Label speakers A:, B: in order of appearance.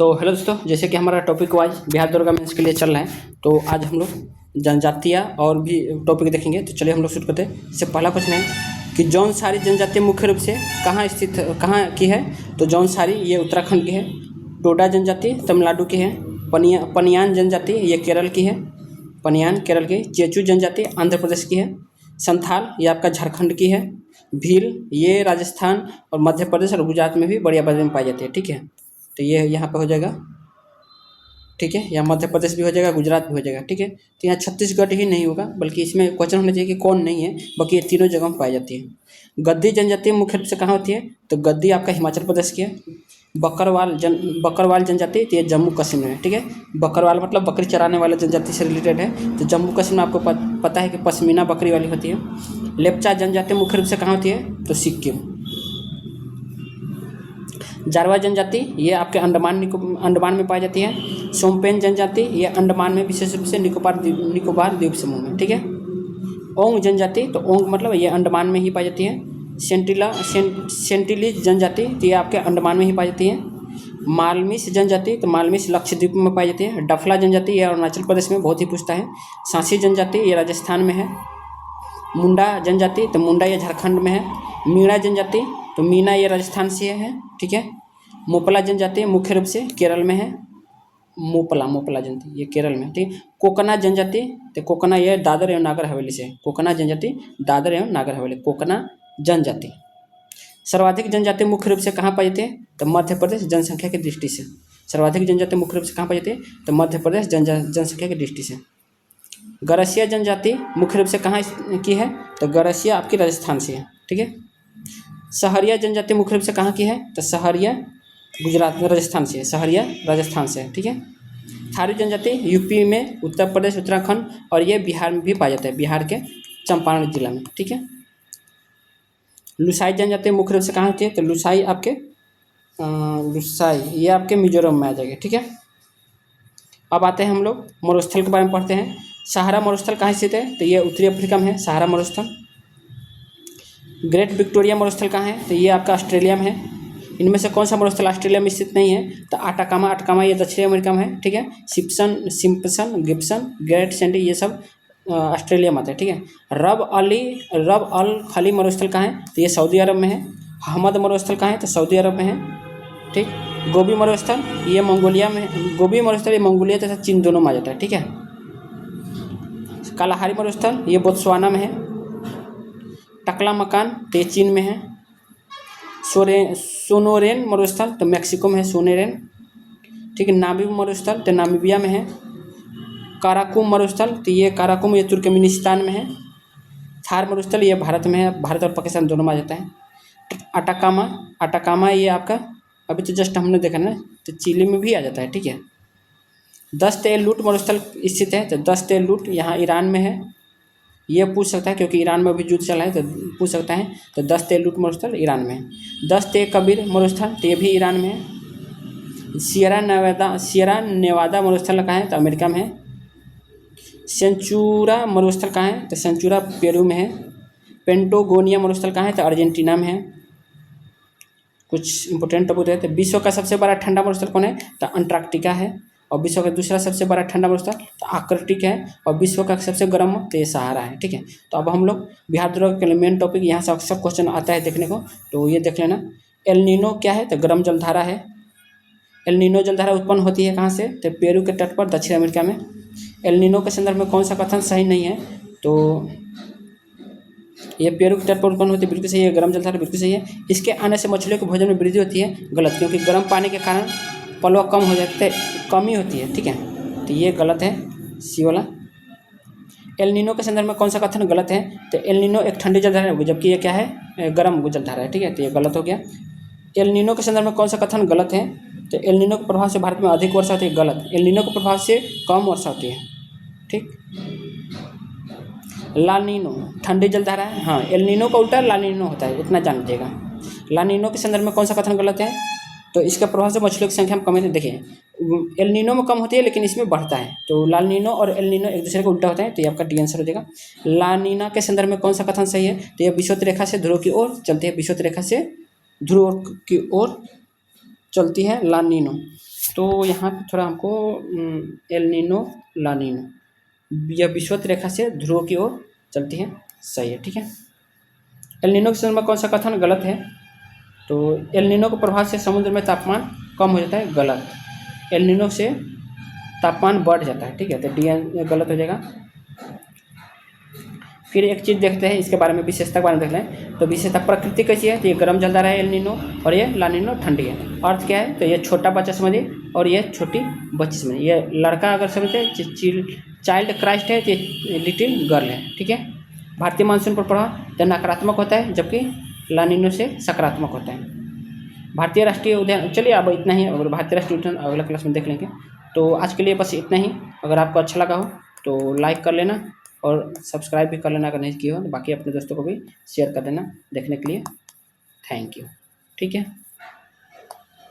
A: तो हेलो दोस्तों, जैसे कि हमारा topic wise Bihar Durga mains के लिए चल रहा है, तो आज हम लोग जनजातियाँ और भी टॉपिक देखेंगे। तो चलिए हम लोग शुरू करते हैं। इससे पहला क्वेश्चन है कि जौनसारी जनजाति मुख्य रूप से कहाँ की है। तो जौनसारी ये उत्तराखंड की है। टोडा जनजाति तमिलनाडु की है। पनियान जनजाति ये केरल की है। पनियान केरल की। चेचू जनजाति आंध्र प्रदेश की है। संथाल ये आपका झारखंड की है। भील ये राजस्थान और मध्य प्रदेश और गुजरात में भी बड़ी आबादी में पाई जाती है। ठीक है, तो ये यहाँ पे हो जाएगा। ठीक है, यहाँ मध्य प्रदेश भी हो जाएगा, गुजरात भी हो जाएगा। ठीक है, तो यहाँ छत्तीसगढ़ ही नहीं होगा, बल्कि इसमें क्वेश्चन होना चाहिए कि कौन नहीं है, बाकी ये तीनों जगह पाई जाती है। गद्दी जनजाति मुख्य रूप से कहाँ होती है। तो गद्दी आपका हिमाचल प्रदेश की है। बकरवाल जनजाति तो ये जम्मू कश्मीर में है। ठीक है, बकरवाल मतलब बकरी चराने वाला जनजाति से रिलेटेड है। तो जम्मू कश्मीर में आपको पता है कि पश्मीना बकरी वाली होती है। लेप्चा जनजाति मुख्य रूप से कहाँ होती है। तो सिक्किम। जारवा जनजाति ये आपके अंडमान में पाई जाती है। सोमपेन जनजाति ये अंडमान में, विशेष रूप से निकोबार द्वीप समूह में। ठीक है, ओंग जनजाति तो ओंग मतलब ये अंडमान में ही पाई जाती है। सेंटिलीज जनजाति तो ये आपके अंडमान में ही पाई जाती है। मालमिस जनजाति तो मालमिस लक्षद्वीप में पाई जाती है। डफला जनजाति ये अरुणाचल प्रदेश में बहुत ही पूछता है। सांसी जनजाति ये राजस्थान में है। मुंडा जनजाति तो मुंडा ये झारखंड में है। मीणा जनजाति तो मीना ये राजस्थान से है। ठीक है, मोपला जनजाति मुख्य रूप से केरल में है। मोपला जनजाति ये केरल में। ठीक है, कोकना जनजाति तो कोकना ये दादर एवं नागर हवेली से। कोकना जनजाति दादर एवं नागर हवेली, कोकना जनजाति। सर्वाधिक जनजाति मुख्य रूप से कहाँ पाई जाती है। तो मध्य प्रदेश जनसंख्या की दृष्टि से। सर्वाधिक जनजाति मुख्य रूप से कहाँ पाई जाती है। तो मध्य प्रदेश जनसंख्या की दृष्टि से। गरसिया जनजाति मुख्य रूप से कहाँ की है। तो गरसिया आपकी राजस्थान से है। ठीक है, सहरिया जनजाति मुख्य रूप से कहाँ की है। तो सहरिया गुजरात में, राजस्थान से है। सहरिया राजस्थान से है। ठीक है, थारू जनजाति यूपी में, उत्तर प्रदेश, उत्तराखंड और ये बिहार में भी पाया जाता है, बिहार के चंपारण जिला में। ठीक है, लुसाई जनजाति मुख्य रूप से कहाँ होती है। तो लुसाई ये आपके मिजोरम में आ जाएगी। ठीक है, अब आते हैं हम लोग मरुस्थल के बारे में पढ़ते हैं। सहारा मरुस्थल कहाँ स्थित है। तो ये उत्तरी अफ्रीका में है सहारा मरुस्थल। ग्रेट विक्टोरिया मरुस्थल कहाँ है। तो ये आपका ऑस्ट्रेलिया में है। इनमें से कौन सा मरुस्थल ऑस्ट्रेलिया में स्थित नहीं है। तो अटाकामा ये दक्षिणी अमेरिका में है। ठीक है, सिम्पसन गिब्सन ग्रेट सैंडी ये सब ऑस्ट्रेलिया में आते हैं। ठीक है, रब अल खली मरुस्थल कहाँ है। तो ये सऊदी अरब में है। अहमद मरुस्थल कहाँ है। तो सऊदी अरब में है। ठीक, गोबी मरुस्थल ये मंगोलिया में है। गोबी मरुस्थल ये मंगोलिया तथा चीन दोनों में आ जाता है। ठीक है, कालाहारी मरुस्थल ये बोत्सवाना में है। टकला मकान तो ये चीन में है। सोनोरेन मरुस्थल तो मैक्सिको में है, सोनेरेन। ठीक है, नामीब मरुस्थल तो नामीबिया में है। काराकुम मरुस्थल तो ये काराकुम ये तुर्कमेनिस्तान में है। थार मरुस्थल ये भारत में है, भारत और पाकिस्तान दोनों में आ जाता है। अटाकामा ये आपका अभी तो जस्ट हमने देखा ना, तो चिली में भी आ जाता है। ठीक है, दस्त ए लूट मरुस्थल स्थित है। तो दस्त ए लूट यहाँ ईरान में है। ये पूछ सकता है क्योंकि ईरान में भी युद्ध चला है, तो पूछ सकता है। तो दस्त ए लूट मरुस्थल ईरान में है। दस्त ए कबीर मरुस्थल तो ये भी ईरान में है। सियरा नेवादा मरुस्थल कहाँ है। तो अमेरिका में है। सेंचुरा मरुस्थल कहाँ है। तो सेंचुरा पेरू में है। पेंटोगोनिया मरुस्थल कहाँ है। तो अर्जेंटीना में है। कुछ इंपॉर्टेंट टॉपिक है। तो विश्व का सबसे बड़ा ठंडा मरुस्थल कौन है। तो अंटार्कटिका है। और विश्व का दूसरा सबसे बड़ा ठंडा मरुस्थल तो आर्कटिक है। और विश्व का सबसे गर्म तो ये सहारा है। ठीक है, तो अब हम लोग बिहार दुर्गा के लिए मेन टॉपिक यहाँ से अक्सर क्वेश्चन आता है देखने को, तो ये देख लेना। एल नीनो क्या है। तो गर्म जलधारा है। एल नीनो जलधारा उत्पन्न होती है कहाँ से। तो पेरू के तट पर, दक्षिण अमेरिका में। एल नीनो के संदर्भ में कौन सा कथन सही नहीं है। तो ये पेरू के तट पर उत्पन्न होती है, बिल्कुल सही है। गर्म जलधारा बिल्कुल सही है। इसके आने से मछलियों के भोजन में वृद्धि होती है, गलत, क्योंकि गर्म पानी के कारण पलवा कम हो जाते, कमी होती है। ठीक है, तो ये गलत है, सी वाला। एल नीनो के संदर्भ में कौन सा कथन गलत है। तो एल नीनो एक ठंडी जलधारा होगी, जबकि ये क्या है, गर्म जलधारा है। ठीक है, तो ये गलत हो गया। एल नीनो के संदर्भ में कौन सा कथन गलत है। तो एल नीनो के प्रभाव से भारत में अधिक वर्षा होती है, गलत। एल नीनो के प्रभाव से कम वर्षा होती है। ठीक, लाल नीनो ठंडी जलधारा है। हाँ, एल नीनो का उल्टा लाल नीनो होता है, इतना जान लीजिएगा। लाल नीनो के संदर्भ में कौन सा कथन गलत है। तो इसके प्रभाव से मछलियों की संख्या में कमी। देखिए, एल नीनो में कम होती है लेकिन इसमें बढ़ता है। तो लाल नीनो और एल नीनो एक दूसरे को उल्टा होता है, तो ये आपका डी आंसर हो जाएगा। ला नीना के संदर्भ में कौन सा कथन सही है। तो ये विषुवत रेखा से ध्रुव की ओर चलती है, विषुवत रेखा से ध्रुव की ओर चलती है ला नीनो। तो यहाँ पे थोड़ा हमको एल नीनो ला नीनो, यह विषुवत रेखा से ध्रुव की ओर चलती है, सही है, ठीक है। एल नीनो के संदर्भ में कौन सा कथन गलत है? तो एल नीनो के प्रभाव से समुद्र में तापमान कम हो जाता है, गलत। एल नीनो से तापमान बढ़ जाता है, ठीक है, तो डी गलत हो जाएगा। फिर एक चीज़ देखते हैं इसके बारे में, विशेषता के बारे में देख लें। तो विशेषता प्रकृति कैसी है? तो ये गर्म जलदार है एल नीनो, और ये ला नीनो ठंडी है। अर्थ क्या है? तो ये छोटा बच्चा समझिए और ये छोटी बच्ची समझिए। ये लड़का अगर समझते चाइल्ड क्राइस्ट है तो ये लिटिल गर्ल है, ठीक है। भारतीय मानसून पर प्रभाव तो नकारात्मक होता है, जबकि ला नीनो से सकारात्मक होता है। भारतीय राष्ट्रीय उद्यान, चलिए अब इतना ही, अगर भारतीय राष्ट्रीय उद्यान अगला क्लास में देख लेंगे। तो आज के लिए बस इतना ही। अगर आपको अच्छा लगा हो तो लाइक कर लेना और सब्सक्राइब भी कर लेना अगर नहीं किया हो, बाकी अपने दोस्तों को भी शेयर कर देना देखने के लिए। थैंक यू, ठीक है।